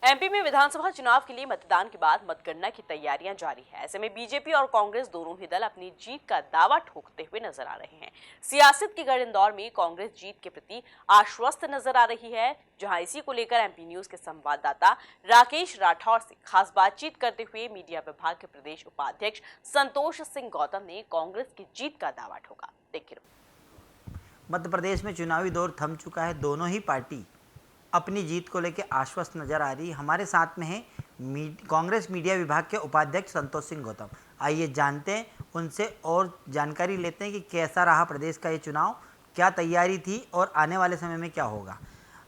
MP में विधानसभा चुनाव के लिए मतदान के बाद मतगणना की तैयारियां जारी है। ऐसे में बीजेपी और कांग्रेस दोनों ही दल अपनी जीत का दावा ठोकते हुए नजर आ रहे हैं। सियासत के गढ़ इंदौर में कांग्रेस जीत के प्रति आश्वस्त नजर आ रही है, जहां इसी को लेकर एमपी न्यूज के संवाददाता राकेश राठौर से खास बातचीत करते हुए मीडिया विभाग के प्रदेश उपाध्यक्ष संतोष सिंह गौतम ने कांग्रेस की जीत का दावा ठोका। देखिए, मध्य प्रदेश में चुनावी दौर थम चुका है। दोनों ही पार्टी अपनी जीत को लेकर आश्वस्त नजर आ रही है। हमारे साथ में है कांग्रेस मीडिया विभाग के उपाध्यक्ष संतोष सिंह गौतम। आइए जानते हैं उनसे और जानकारी लेते हैं कि कैसा रहा प्रदेश का ये चुनाव, क्या तैयारी थी और आने वाले समय में क्या होगा।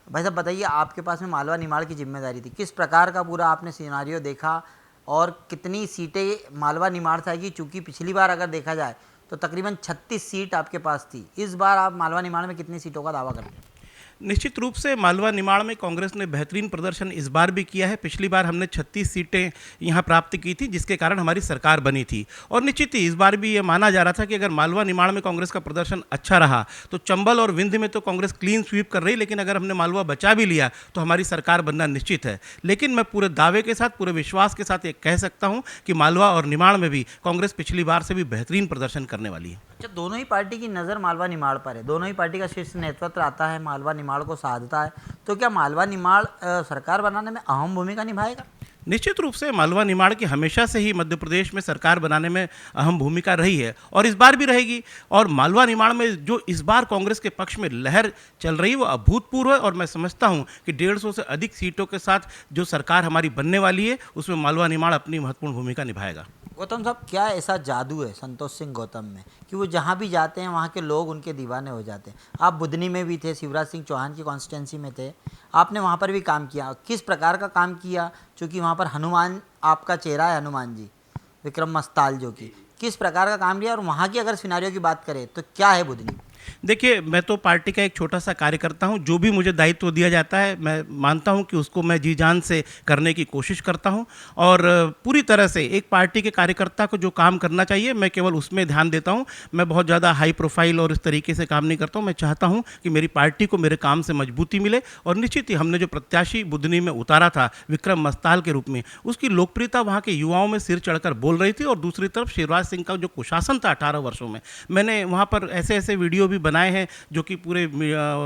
भाई साहब बताइए, आपके पास में मालवा निमाड़ की जिम्मेदारी थी, किस प्रकार का पूरा आपने सिनारियो देखा और कितनी सीटें मालवा निमाड़ से आएगी? चूँकि पिछली बार अगर देखा जाए तो तकरीबन 36 सीट आपके पास थी। इस बार आप मालवा निमाड़ में कितनी सीटों का दावा करते हैं? निश्चित रूप से मालवा निमाड़ में कांग्रेस ने बेहतरीन प्रदर्शन इस बार भी किया है। पिछली बार हमने 36 सीटें यहां प्राप्त की थी, जिसके कारण हमारी सरकार बनी थी। और निश्चित ही इस बार भी ये माना जा रहा था कि अगर मालवा निमाड़ में कांग्रेस का प्रदर्शन अच्छा रहा तो चंबल और विंध्य में तो कांग्रेस क्लीन स्वीप कर रही, लेकिन अगर हमने मालवा बचा भी लिया तो हमारी सरकार बनना निश्चित है। लेकिन मैं पूरे दावे के साथ, पूरे विश्वास के साथ ये कह सकता हूँ कि मालवा और निमाड़ में भी कांग्रेस पिछली बार से भी बेहतरीन प्रदर्शन करने वाली है। अच्छा, दोनों ही पार्टी की नज़र मालवा निमाड़ पर है, दोनों ही पार्टी का शीर्ष नेतृत्व आता है, मालवा निमाड़ को साधता है, तो क्या मालवा निमाड़ सरकार बनाने में अहम भूमिका निभाएगा? निश्चित रूप से मालवा निमाड़ की हमेशा से ही मध्य प्रदेश में सरकार बनाने में अहम भूमिका रही है और इस बार भी रहेगी। और मालवा निमाड़ में जो इस बार कांग्रेस के पक्ष में लहर चल रही है वो अभूतपूर्व है और मैं समझता हूं कि 150 से अधिक सीटों के साथ जो सरकार हमारी बनने वाली है उसमें मालवा निमाड़ अपनी महत्वपूर्ण भूमिका निभाएगा। गौतम साहब, क्या ऐसा जादू है संतोष सिंह गौतम में कि वो जहाँ भी जाते हैं वहाँ के लोग उनके दीवाने हो जाते हैं? आप बुधनी में भी थे, शिवराज सिंह चौहान की कॉन्स्टिट्यूंसी में थे, आपने वहाँ पर भी काम किया। किस प्रकार का काम किया? चूँकि वहाँ पर हनुमान आपका चेहरा है, हनुमान जी विक्रम मस्ताल जो कि किस प्रकार का काम किया, और वहाँ की अगर सिनारियों की बात करें तो क्या है बुधनी? देखिए, मैं तो पार्टी का एक छोटा सा कार्यकर्ता हूं। जो भी मुझे दायित्व दिया जाता है मैं मानता हूं कि उसको मैं जी जान से करने की कोशिश करता हूं और पूरी तरह से एक पार्टी के कार्यकर्ता को जो काम करना चाहिए मैं केवल उसमें ध्यान देता हूं। मैं बहुत ज़्यादा हाई प्रोफाइल और इस तरीके से काम नहीं करता हूं। मैं चाहता हूं कि मेरी पार्टी को मेरे काम से मजबूती मिले और निश्चित ही हमने जो प्रत्याशी बुधनी में उतारा था विक्रम मस्ताल के रूप में, उसकी लोकप्रियता वहाँ के युवाओं में सिर चढ़कर बोल रही थी। और दूसरी तरफ शिवराज सिंह का जो कुशासन था 18 वर्षों में, मैंने वहाँ पर ऐसे ऐसे वीडियो भी बनाए हैं जो कि पूरे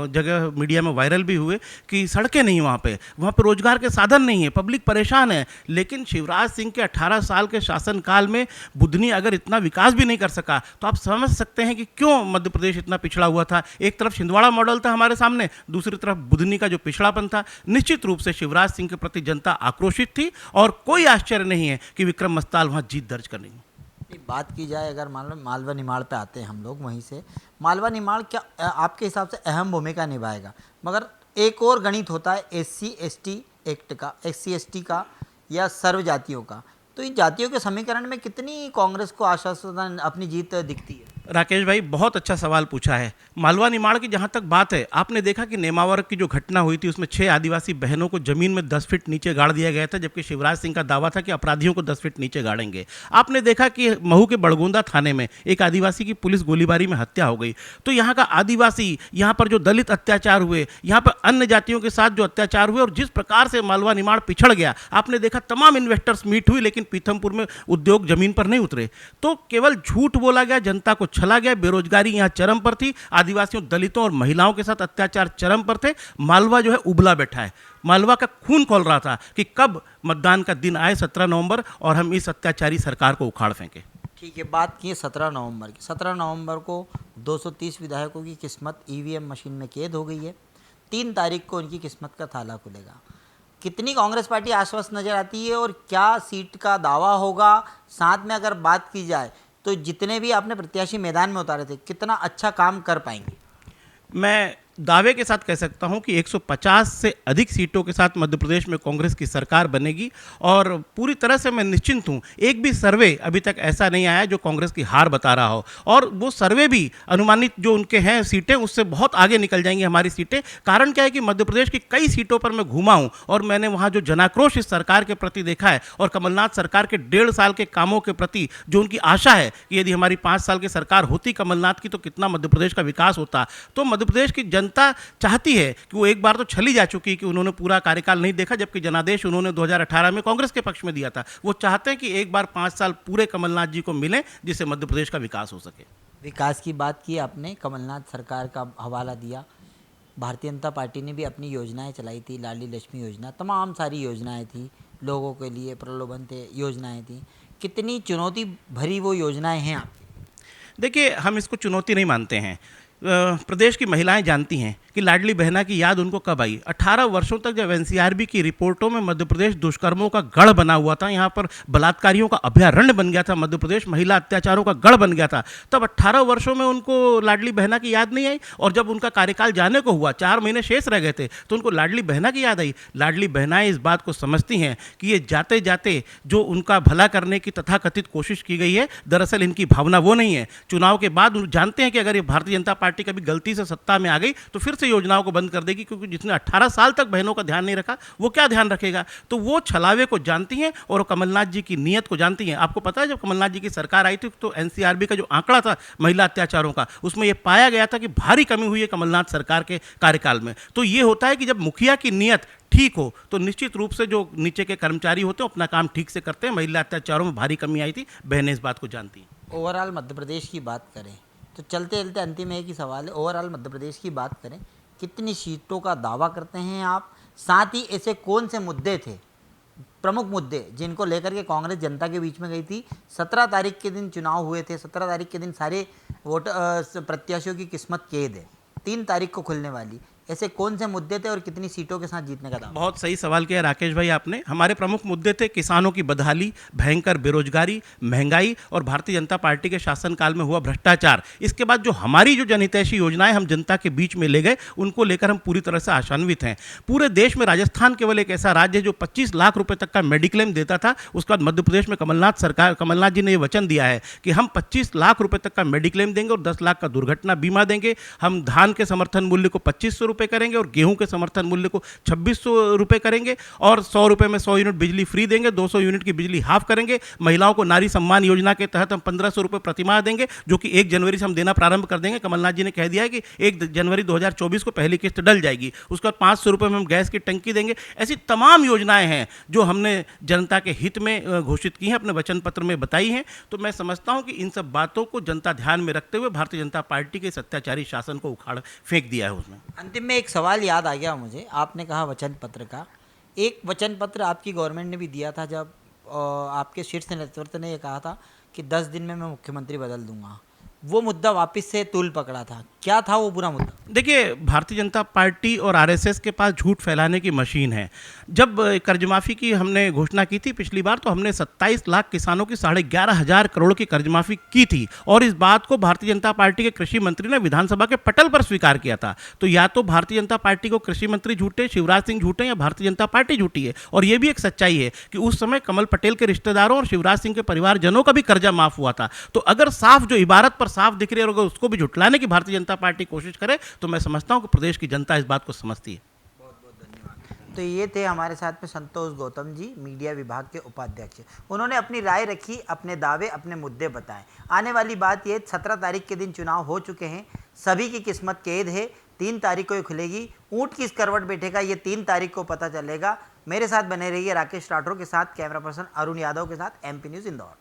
जगह मीडिया में वायरल भी हुए कि सड़कें नहीं, वहाँ पे रोजगार के साधन नहीं है, पब्लिक परेशान है। लेकिन शिवराज सिंह के 18 साल के शासनकाल में बुधनी अगर इतना विकास भी नहीं कर सका तो आप समझ सकते हैं कि क्यों मध्य प्रदेश इतना पिछड़ा हुआ था। एक तरफ छिंदवाड़ा मॉडल था हमारे सामने, दूसरी तरफ बुधनी का जो पिछड़ापन था। निश्चित रूप से शिवराज सिंह के प्रति जनता आक्रोशित थी और कोई आश्चर्य नहीं है कि विक्रम मस्ताल वहाँ जीत दर्ज करेंगे। बात की जाए अगर मालवा निमाड़ पे आते हैं हम लोग, वहीं से मालवा निमाड़ क्या आपके हिसाब से अहम भूमिका निभाएगा? मगर एक और गणित होता है SC/ST एक्ट का, SC/ST का या सर्व जातियों का, तो इन जातियों के समीकरण में कितनी कांग्रेस को आश्वासन अपनी जीत दिखती है? राकेश भाई, बहुत अच्छा सवाल पूछा है। मालवा निमाड़ की जहाँ तक बात है, आपने देखा कि नेमावर की जो घटना हुई थी उसमें 6 आदिवासी बहनों को जमीन में 10 फीट नीचे गाड़ दिया गया था, जबकि शिवराज सिंह का दावा था कि अपराधियों को 10 फीट नीचे गाड़ेंगे। आपने देखा कि महू के बड़गोंदा थाने में एक आदिवासी की पुलिस गोलीबारी में हत्या हो गई। तो यहाँ का आदिवासी, यहाँ पर जो दलित अत्याचार हुए, यहाँ पर अन्य जातियों के साथ जो अत्याचार हुए और जिस प्रकार से मालवा निमाड़ पिछड़ गया, आपने देखा तमाम इन्वेस्टर्स मीट हुई लेकिन पीथमपुर में उद्योग जमीन पर नहीं उतरे। तो केवल झूठ बोला गया, जनता को छला गया। बेरोजगारी यहाँ चरम पर थी, आदिवासियों, दलितों और महिलाओं के साथ अत्याचार चरम पर थे। मालवा जो है उबला बैठा है, मालवा का खून खौल रहा था कि कब मतदान का दिन आए 17 नवंबर और हम इस अत्याचारी सरकार को उखाड़ फेंके। ठीक है, बात की 17 नवंबर की। 17 नवंबर को 230 विधायकों की किस्मत EVM मशीन में कैद हो गई है। 3 तारीख को उनकी किस्मत का ताला खुलेगा। कितनी कांग्रेस पार्टी आश्वस्त नजर आती है और क्या सीट का दावा होगा? साथ में अगर बात की जाए तो जितने भी आपने प्रत्याशी मैदान में उतारे थे, कितना अच्छा काम कर पाएंगे? मैं दावे के साथ कह सकता हूं कि 150 से अधिक सीटों के साथ मध्य प्रदेश में कांग्रेस की सरकार बनेगी और पूरी तरह से मैं निश्चिंत हूं। एक भी सर्वे अभी तक ऐसा नहीं आया जो कांग्रेस की हार बता रहा हो और वो सर्वे भी अनुमानित जो उनके हैं सीटें उससे बहुत आगे निकल जाएंगी हमारी सीटें। कारण क्या है कि मध्य प्रदेश की कई सीटों पर मैं घूमा हूं और मैंने वहां जो जनाक्रोश इस सरकार के प्रति देखा है और कमलनाथ सरकार के 1.5 साल के कामों के प्रति जो उनकी आशा है कि यदि हमारी 5 साल की सरकार होती कमलनाथ की तो कितना मध्य प्रदेश का विकास होता। तो मध्य प्रदेश की जनता जनता चाहती है कि वो एक बार तो छली जा चुकी है कि उन्होंने पूरा कार्यकाल नहीं देखा, जबकि जनादेश उन्होंने 2018 में कांग्रेस के पक्ष में दिया था। वो चाहते हैं कि एक बार 5 साल पूरे कमलनाथ जी को मिलें, जिससे मध्य प्रदेश का विकास हो सके। विकास की बात की आपने, कमलनाथ सरकार का हवाला दिया। भारतीय जनता पार्टी ने भी अपनी योजनाएं चलाई थी, लाडली लक्ष्मी योजना, तमाम सारी योजनाएं थी, लोगों के लिए प्रलोभन थे, योजनाएं थी। कितनी चुनौती भरी वो योजनाएं हैं आपकी? देखिए, हम इसको चुनौती नहीं मानते हैं। प्रदेश की महिलाएं जानती हैं कि लाडली बहना की याद उनको कब आई। 18 वर्षों तक जब एनसीआरबी की रिपोर्टों में मध्य प्रदेश दुष्कर्मों का गढ़ बना हुआ था, यहाँ पर बलात्कारियों का अभयारण्य बन गया था, मध्य प्रदेश महिला अत्याचारों का गढ़ बन गया था, तब 18 वर्षों में उनको लाडली बहना की याद नहीं आई। और जब उनका कार्यकाल जाने को हुआ, 4 महीने शेष रह गए थे, तो उनको लाडली बहना की याद आई। लाडली बहनाएं इस बात को समझती हैं कि ये जाते जाते जो उनका भला करने की तथाकथित कोशिश की गई है, दरअसल इनकी भावना वो नहीं है। चुनाव के बाद जानते हैं कि अगर ये भारतीय जनता पार्टी कभी गलती से सत्ता में आ गई तो फिर से योजनाओं को बंद कर देगी, क्योंकि जिसने 18 साल तक बहनों का ध्यान नहीं रखा वो क्या ध्यान रखेगा। तो वो छलावे को जानती हैं और वो कमलनाथ जी की नीयत को जानती हैं। आपको पता है, जब कमलनाथ जी की सरकार आई थी तो एनसीआरबी का जो आंकड़ा था महिला अत्याचारों का, उसमें यह पाया गया था कि भारी कमी हुई है कमलनाथ सरकार के कार्यकाल में। तो ये होता है कि जब मुखिया की नीयत ठीक हो तो निश्चित रूप से जो नीचे के कर्मचारी होते हैं अपना काम ठीक से करते हैं। महिला अत्याचारों में भारी कमी आई थी, बहनें इस बात को जानती हैं। ओवरऑल मध्य प्रदेश की बात करें तो चलते चलते अंतिम एक ही सवाल है, ओवरऑल मध्य प्रदेश की बात करें, कितनी सीटों का दावा करते हैं आप? साथ ही ऐसे कौन से मुद्दे थे, प्रमुख मुद्दे, जिनको लेकर के कांग्रेस जनता के बीच में गई थी? 17 तारीख के दिन चुनाव हुए थे, 17 तारीख के दिन सारे प्रत्याशियों की किस्मत कैद है, 3 तारीख को खुलने वाली। ऐसे कौन से मुद्दे थे और कितनी सीटों के साथ जीतने का दावा? बहुत सही सवाल किया राकेश भाई आपने। हमारे प्रमुख मुद्दे थे किसानों की बदहाली, भयंकर बेरोजगारी, महंगाई और भारतीय जनता पार्टी के शासनकाल में हुआ भ्रष्टाचार। इसके बाद जो हमारी जो जनहितैषी योजनाएं हम जनता के बीच में ले गए, उनको लेकर हम पूरी तरह से आशान्वित हैं। पूरे देश में राजस्थान केवल एक ऐसा राज्य है जो 25 लाख रुपए तक का मेडिक्लेम देता था। उसके बाद मध्य प्रदेश में कमलनाथ जी ने ये वचन दिया है कि हम 25 लाख रुपए तक का मेडिक्लेम देंगे और 10 लाख का दुर्घटना बीमा देंगे। हम धान के समर्थन मूल्य को 2500 रुपए करेंगे और गेहूं के समर्थन मूल्य को 2600 रुपए करेंगे और 100 रुपए में 100 यूनिट बिजली फ्री देंगे, 200 यूनिट की बिजली हाफ करेंगे। महिलाओं को नारी सम्मान योजना के तहत हम 1500 रुपए प्रतिमाह देंगे, जो कि 1 जनवरी से हम देना प्रारंभ कर देंगे। कमलनाथ जी ने कह दिया है कि 1 जनवरी 2024 को पहली किस्त डल जाएगी। उसके बाद 500 रुपए में हम गैस की टंकी देंगे। ऐसी तमाम योजनाएं हैं जो हमने जनता के हित में घोषित की हैं, अपने वचन पत्र में बताई हैं। तो मैं समझता हूं कि इन सब बातों को जनता ध्यान में रखते हुए भारतीय जनता पार्टी के इस अत्याचारी शासन को उखाड़ फेंक दिया है उसने। अंतिम में एक सवाल याद आ गया मुझे, आपने कहा वचन पत्र का, एक वचन पत्र आपकी गवर्नमेंट ने भी दिया था जब आपके शीर्ष नेतृत्व ने ये कहा था कि 10 दिन में मैं मुख्यमंत्री बदल दूंगा। वो मुद्दा वापस से तूल पकड़ा था, क्या था वो बुरा मुद्दा? देखिए, भारतीय जनता पार्टी और आरएसएस के पास झूठ फैलाने की मशीन है। जब कर्ज माफ़ी की हमने घोषणा की थी पिछली बार, तो हमने 27 लाख किसानों की 11,500 करोड़ की कर्ज माफ़ी की थी और इस बात को भारतीय जनता पार्टी के कृषि मंत्री ने विधानसभा के पटल पर स्वीकार किया था। तो या तो भारतीय जनता पार्टी को कृषि मंत्री झूठे, शिवराज सिंह झूठे, या भारतीय जनता पार्टी झूठी है। और ये भी एक सच्चाई है कि उस समय कमल पटेल के रिश्तेदारों और शिवराज सिंह के परिवारजनों का भी कर्जा माफ हुआ था। तो अगर साफ जो इबारत पर साफ दिख रही है और अगर उसको भी झुटलाने की भारतीय जनता पार्टी कोशिश करे तो मैं समझता हूं कि प्रदेश की जनता इस बात को समझती है। बहुत बहुत धन्यवाद। तो ये थे हमारे साथ में संतोष गौतम जी, मीडिया विभाग के उपाध्यक्ष। उन्होंने अपनी राय रखी, अपने दावे, अपने मुद्दे बताए। आने वाली बात ये, 17 तारीख के दिन चुनाव हो चुके हैं, सभी की किस्मत कैद है। 3 तारीख को ये खुलेगी, ऊँट किस करवट बैठेगा ये 3 तारीख को पता चलेगा। मेरे साथ बने रहिए राकेश राठौर के साथ, कैमरा पर्सन अरुण यादव के साथ, MP न्यूज़ इंदौर।